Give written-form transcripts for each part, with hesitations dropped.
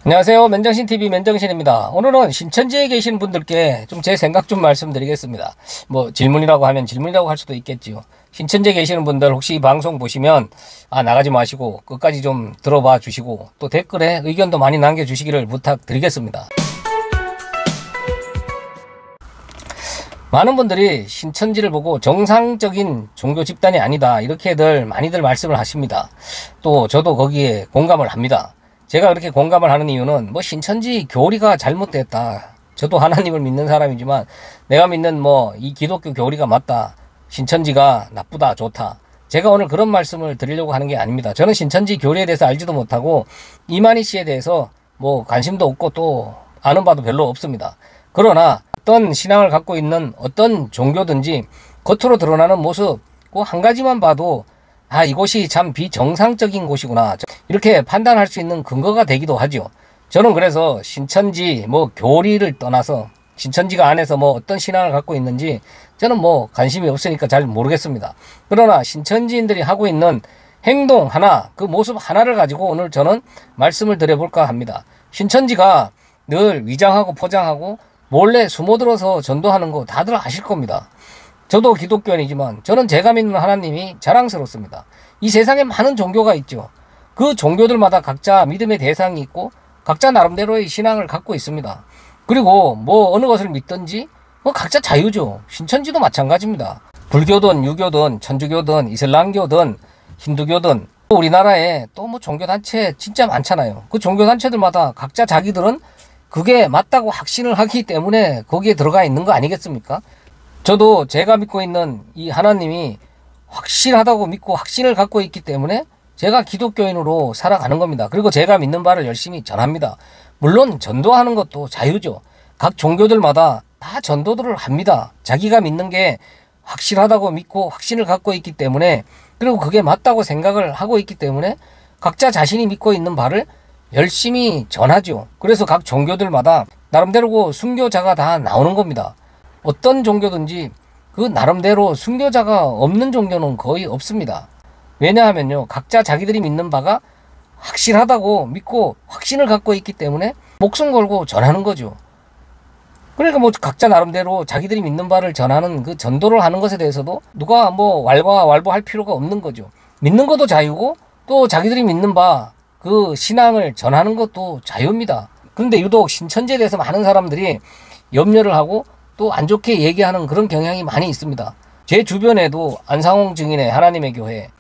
안녕하세요. 맨정신TV 맨정신입니다. 오늘은 신천지에 계신 분들께 좀 제 생각 좀 말씀드리겠습니다. 뭐 질문이라고 하면 질문이라고 할 수도 있겠지요. 신천지에 계시는 분들 혹시 이 방송 보시면 나가지 마시고 끝까지 좀 들어봐 주시고 또 댓글에 의견도 많이 남겨주시기를 부탁드리겠습니다. 많은 분들이 신천지를 보고 정상적인 종교 집단이 아니다 이렇게들 많이들 말씀을 하십니다. 또 저도 거기에 공감을 합니다. 제가 그렇게 공감을 하는 이유는 뭐 신천지 교리가 잘못됐다. 저도 하나님을 믿는 사람이지만 내가 믿는 이 기독교 교리가 맞다. 신천지가 나쁘다, 좋다. 제가 오늘 그런 말씀을 드리려고 하는 게 아닙니다. 저는 신천지 교리에 대해서 알지도 못하고 이만희 씨에 대해서 관심도 없고 또 아는 바도 별로 없습니다. 그러나 어떤 신앙을 갖고 있는 어떤 종교든지 겉으로 드러나는 모습 그 한 가지만 봐도 이곳이 참 비정상적인 곳이구나 이렇게 판단할 수 있는 근거가 되기도 하죠. 저는 그래서 신천지 교리를 떠나서 신천지가 안에서 어떤 신앙을 갖고 있는지 저는 관심이 없으니까 잘 모르겠습니다. 그러나 신천지인들이 하고 있는 행동 하나, 그 모습 하나를 가지고 오늘 저는 말씀을 드려볼까 합니다. 신천지가 늘 위장하고 포장하고 몰래 숨어들어서 전도하는 거 다들 아실 겁니다. 저도 기독교인이지만 저는 제가 믿는 하나님이 자랑스럽습니다. 이 세상에 많은 종교가 있죠. 그 종교들마다 각자 믿음의 대상이 있고 각자 나름대로의 신앙을 갖고 있습니다. 그리고 어느 것을 믿든지 각자 자유죠. 신천지도 마찬가지입니다. 불교든 유교든 천주교든 이슬람교든 힌두교든 우리나라에 또 종교단체 진짜 많잖아요. 그 종교단체들마다 각자 자기들은 그게 맞다고 확신을 하기 때문에 거기에 들어가 있는 거 아니겠습니까? 저도 제가 믿고 있는 이 하나님이 확실하다고 믿고 확신을 갖고 있기 때문에 제가 기독교인으로 살아가는 겁니다. 그리고 제가 믿는 바를 열심히 전합니다. 물론 전도하는 것도 자유죠. 각 종교들마다 다 전도들을 합니다. 자기가 믿는 게 확실하다고 믿고 확신을 갖고 있기 때문에 그리고 그게 맞다고 생각을 하고 있기 때문에 각자 자신이 믿고 있는 바를 열심히 전하죠. 그래서 각 종교들마다 나름대로 순교자가 다 나오는 겁니다. 어떤 종교든지 그 나름대로 순교자가 없는 종교는 거의 없습니다. 왜냐하면요, 각자 자기들이 믿는 바가 확실하다고 믿고 확신을 갖고 있기 때문에 목숨 걸고 전하는 거죠. 그러니까 각자 나름대로 자기들이 믿는 바를 전하는 그 전도를 하는 것에 대해서도 누가 왈가왈부할 필요가 없는 거죠. 믿는 것도 자유고 또 자기들이 믿는 바 그 신앙을 전하는 것도 자유입니다. 그런데 유독 신천지에 대해서 많은 사람들이 염려를 하고 또 안 좋게 얘기하는 그런 경향이 많이 있습니다. 제 주변에도 안상홍 증인의 하나님의 교회,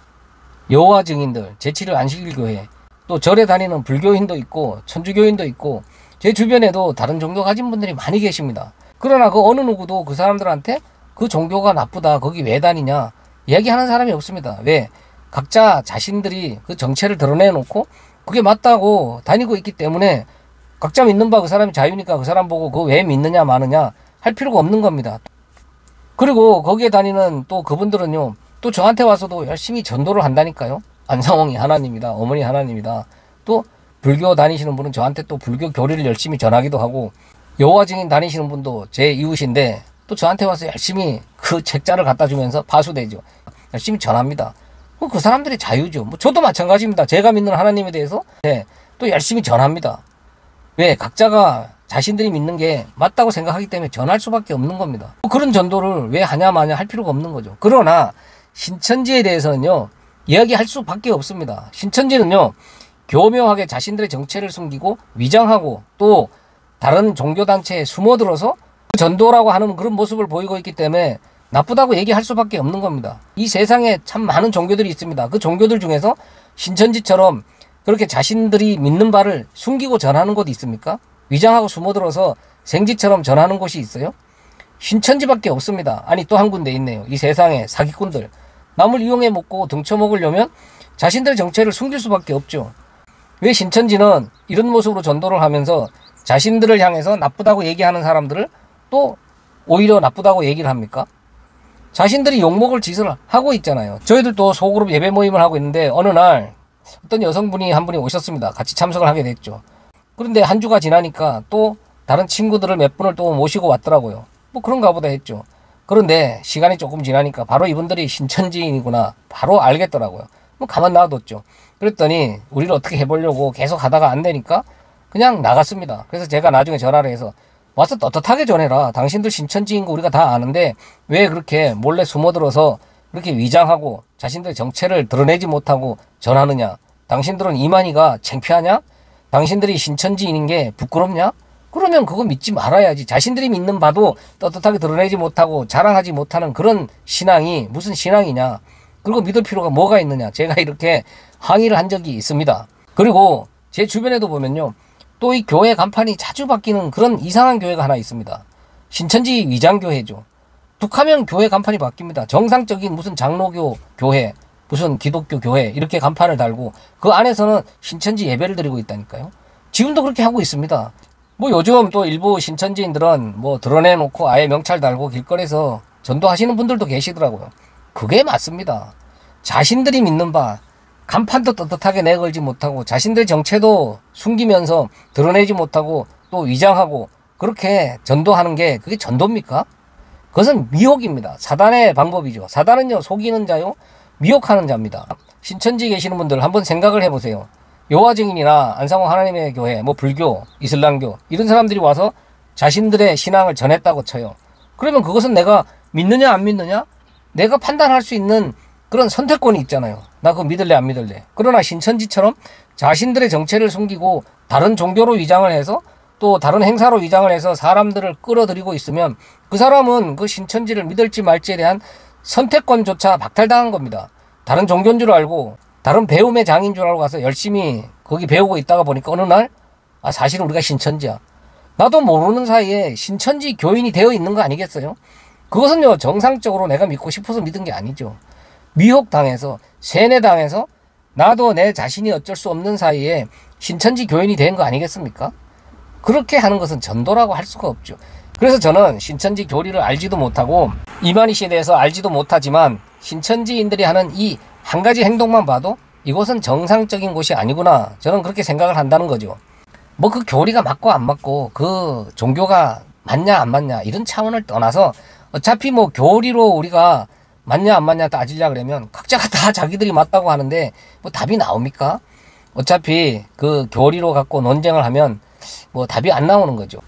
여호와 증인들, 제7일 안식일 교회, 또 절에 다니는 불교인도 있고 천주교인도 있고 제 주변에도 다른 종교 가진 분들이 많이 계십니다. 그러나 그 어느 누구도 그 사람들한테 그 종교가 나쁘다, 거기 왜 다니냐 얘기하는 사람이 없습니다. 왜? 각자 자신들이 그 정체를 드러내놓고 그게 맞다고 다니고 있기 때문에 각자 믿는 바 그 사람이 자유니까 그 사람 보고 그거 왜 믿느냐 마느냐 할 필요가 없는 겁니다. 그리고 거기에 다니는 또 그분들은요, 또 저한테 와서도 열심히 전도를 한다니까요. 안상홍이 하나님이다, 어머니 하나님이다. 또 불교 다니시는 분은 저한테 또 불교 교리를 열심히 전하기도 하고, 여호와 증인 다니시는 분도 제 이웃인데 또 저한테 와서 열심히 그 책자를 갖다 주면서 파수되죠. 열심히 전합니다. 그 사람들이 자유죠. 저도 마찬가지입니다. 제가 믿는 하나님에 대해서 또 열심히 전합니다. 왜? 각자가 자신들이 믿는 게 맞다고 생각하기 때문에 전할 수밖에 없는 겁니다. 그런 전도를 왜 하냐 마냐 할 필요가 없는 거죠. 그러나 신천지에 대해서는요, 이야기할 수밖에 없습니다. 신천지는요, 교묘하게 자신들의 정체를 숨기고 위장하고 또 다른 종교단체에 숨어들어서 전도라고 하는 그런 모습을 보이고 있기 때문에 나쁘다고 얘기할 수밖에 없는 겁니다. 이 세상에 참 많은 종교들이 있습니다. 그 종교들 중에서 신천지처럼 그렇게 자신들이 믿는 바를 숨기고 전하는 곳이 있습니까? 위장하고 숨어들어서 생지처럼 전하는 곳이 있어요? 신천지밖에 없습니다. 아니, 또 한 군데 있네요. 이 세상에 사기꾼들. 남을 이용해 먹고 등쳐먹으려면 자신들의 정체를 숨길 수밖에 없죠. 왜 신천지는 이런 모습으로 전도를 하면서 자신들을 향해서 나쁘다고 얘기하는 사람들을 또 오히려 나쁘다고 얘기를 합니까? 자신들이 욕먹을 짓을 하고 있잖아요. 저희들도 소그룹 예배 모임을 하고 있는데 어느 날 어떤 여성분이 한 분이 오셨습니다. 같이 참석을 하게 됐죠. 그런데 한 주가 지나니까 또 다른 친구들을 몇 분을 또 모시고 왔더라고요. 그런가 보다 했죠. 그런데 시간이 조금 지나니까 바로 이분들이 신천지인이구나 바로 알겠더라고요. 가만 놔뒀죠. 그랬더니 우리를 어떻게 해보려고 계속 하다가 안 되니까 그냥 나갔습니다. 그래서 제가 나중에 전화를 해서 와서 떳떳하게 전해라. 당신들 신천지인 거 우리가 다 아는데 왜 그렇게 몰래 숨어들어서 그렇게 위장하고 자신들의 정체를 드러내지 못하고 전하느냐. 당신들은 이만희가 창피하냐? 당신들이 신천지인인 게 부끄럽냐? 그러면 그거 믿지 말아야지. 자신들이 믿는 바도 떳떳하게 드러내지 못하고 자랑하지 못하는 그런 신앙이 무슨 신앙이냐. 그리고 믿을 필요가 뭐가 있느냐. 제가 이렇게 항의를 한 적이 있습니다. 그리고 제 주변에도 보면요. 또 이 교회 간판이 자주 바뀌는 그런 이상한 교회가 하나 있습니다. 신천지 위장교회죠. 툭하면 교회 간판이 바뀝니다. 정상적인 무슨 장로교 교회, 무슨 기독교 교회 이렇게 간판을 달고 그 안에서는 신천지 예배를 드리고 있다니까요. 지금도 그렇게 하고 있습니다. 뭐 요즘 또 일부 신천지인들은 뭐 드러내놓고 아예 명찰 달고 길거리에서 전도하시는 분들도 계시더라고요. 그게 맞습니다. 자신들이 믿는 바 간판도 떳떳하게 내걸지 못하고 자신들의 정체도 숨기면서 드러내지 못하고 또 위장하고 그렇게 전도하는 게 그게 전도입니까? 그것은 미혹입니다. 사단의 방법이죠. 사단은요 속이는 자요 미혹하는 자입니다. 신천지 계시는 분들 한번 생각을 해보세요. 여호와 증인이나 안상홍 하나님의 교회, 뭐 불교, 이슬람교 이런 사람들이 와서 자신들의 신앙을 전했다고 쳐요. 그러면 그것은 내가 믿느냐 안 믿느냐? 내가 판단할 수 있는 그런 선택권이 있잖아요. 나 그거 믿을래 안 믿을래. 그러나 신천지처럼 자신들의 정체를 숨기고 다른 종교로 위장을 해서 또 다른 행사로 위장을 해서 사람들을 끌어들이고 있으면 그 사람은 그 신천지를 믿을지 말지에 대한 선택권조차 박탈당한 겁니다. 다른 종교인 줄 알고 다른 배움의 장인 줄 알고 가서 열심히 거기 배우고 있다가 보니까 어느 날 사실은 우리가 신천지야. 나도 모르는 사이에 신천지 교인이 되어 있는 거 아니겠어요? 그것은요 정상적으로 내가 믿고 싶어서 믿은 게 아니죠. 미혹당해서 세뇌당해서 나도 내 자신이 어쩔 수 없는 사이에 신천지 교인이 된 거 아니겠습니까? 그렇게 하는 것은 전도라고 할 수가 없죠. 그래서 저는 신천지 교리를 알지도 못하고 이만희 씨에 대해서 알지도 못하지만 신천지인들이 하는 이 한 가지 행동만 봐도 이곳은 정상적인 곳이 아니구나. 저는 그렇게 생각을 한다는 거죠. 뭐 그 교리가 맞고 안 맞고 그 종교가 맞냐 안 맞냐 이런 차원을 떠나서 어차피 뭐 교리로 우리가 맞냐 안 맞냐 따지려 그러면 각자가 다 자기들이 맞다고 하는데 뭐 답이 나옵니까? 어차피 그 교리로 갖고 논쟁을 하면 뭐 답이 안 나오는 거죠.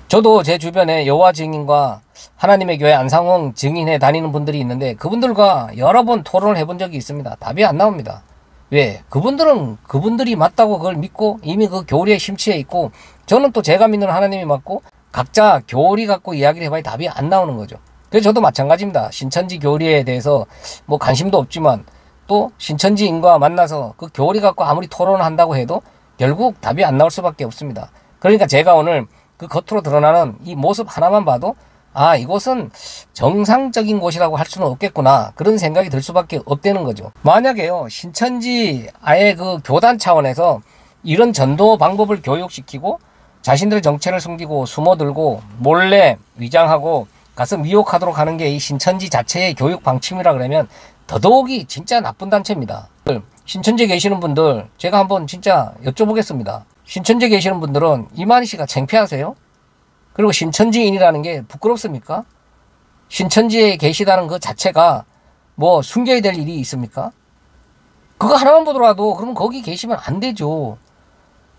저도 제 주변에 여호와 증인과 하나님의 교회 안상홍 증인회 다니는 분들이 있는데 그분들과 여러 번 토론을 해본 적이 있습니다. 답이 안 나옵니다. 왜? 그분들은 그분들이 맞다고 그걸 믿고 이미 그 교리에 심취해 있고 저는 또 제가 믿는 하나님이 맞고 각자 교리 갖고 이야기를 해봐야 답이 안 나오는 거죠. 그래서 저도 마찬가지입니다. 신천지 교리에 대해서 뭐 관심도 없지만 또 신천지인과 만나서 그 교리 갖고 아무리 토론을 한다고 해도 결국 답이 안 나올 수밖에 없습니다. 그러니까 제가 오늘 그 겉으로 드러나는 이 모습 하나만 봐도 이곳은 정상적인 곳이라고 할 수는 없겠구나 그런 생각이 들 수밖에 없다는 거죠. 만약에요 신천지 아예 그 교단 차원에서 이런 전도 방법을 교육시키고 자신들의 정체를 숨기고 숨어들고 몰래 위장하고 가서 미혹하도록 하는 게 이 신천지 자체의 교육 방침이라 그러면 더더욱이 진짜 나쁜 단체입니다. 신천지에 계시는 분들 제가 한번 진짜 여쭤보겠습니다. 신천지에 계시는 분들은 이만희 씨가 창피하세요? 그리고 신천지인이라는 게 부끄럽습니까? 신천지에 계시다는 그 자체가 뭐 숨겨야 될 일이 있습니까? 그거 하나만 보더라도 그러면 거기 계시면 안 되죠.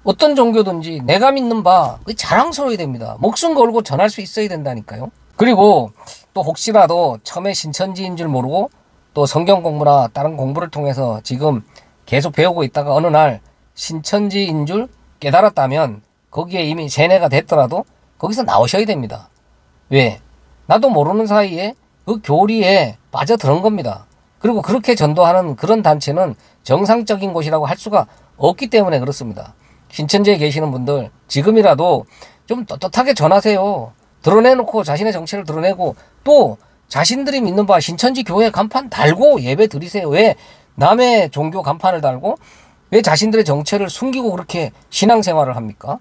어떤 종교든지 내가 믿는 바 자랑스러워야 됩니다. 목숨 걸고 전할 수 있어야 된다니까요. 그리고 또 혹시라도 처음에 신천지인 줄 모르고 또 성경 공부나 다른 공부를 통해서 지금 계속 배우고 있다가 어느 날 신천지인 줄 깨달았다면 거기에 이미 세뇌가 됐더라도 거기서 나오셔야 됩니다. 왜? 나도 모르는 사이에 그 교리에 빠져드는 겁니다. 그리고 그렇게 전도하는 그런 단체는 정상적인 곳이라고 할 수가 없기 때문에 그렇습니다. 신천지에 계시는 분들 지금이라도 좀 떳떳하게 전하세요. 드러내놓고 자신의 정체를 드러내고 또 자신들이 믿는 바 신천지 교회 간판 달고 예배 드리세요. 왜 남의 종교 간판을 달고 왜 자신들의 정체를 숨기고 그렇게 신앙생활을 합니까?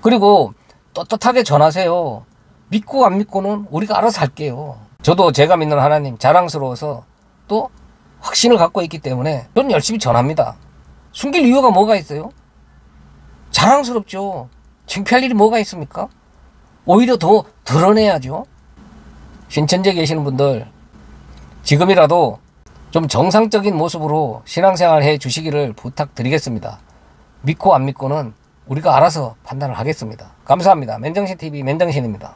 그리고 떳떳하게 전하세요. 믿고 안 믿고는 우리가 알아서 할게요. 저도 제가 믿는 하나님 자랑스러워서 또 확신을 갖고 있기 때문에 저는 열심히 전합니다. 숨길 이유가 뭐가 있어요? 자랑스럽죠. 창피할 일이 뭐가 있습니까? 오히려 더 드러내야죠. 신천지에 계시는 분들 지금이라도 좀 정상적인 모습으로 신앙생활 해 주시기를 부탁드리겠습니다. 믿고 안 믿고는 우리가 알아서 판단을 하겠습니다. 감사합니다. 맨정신TV 맨정신입니다.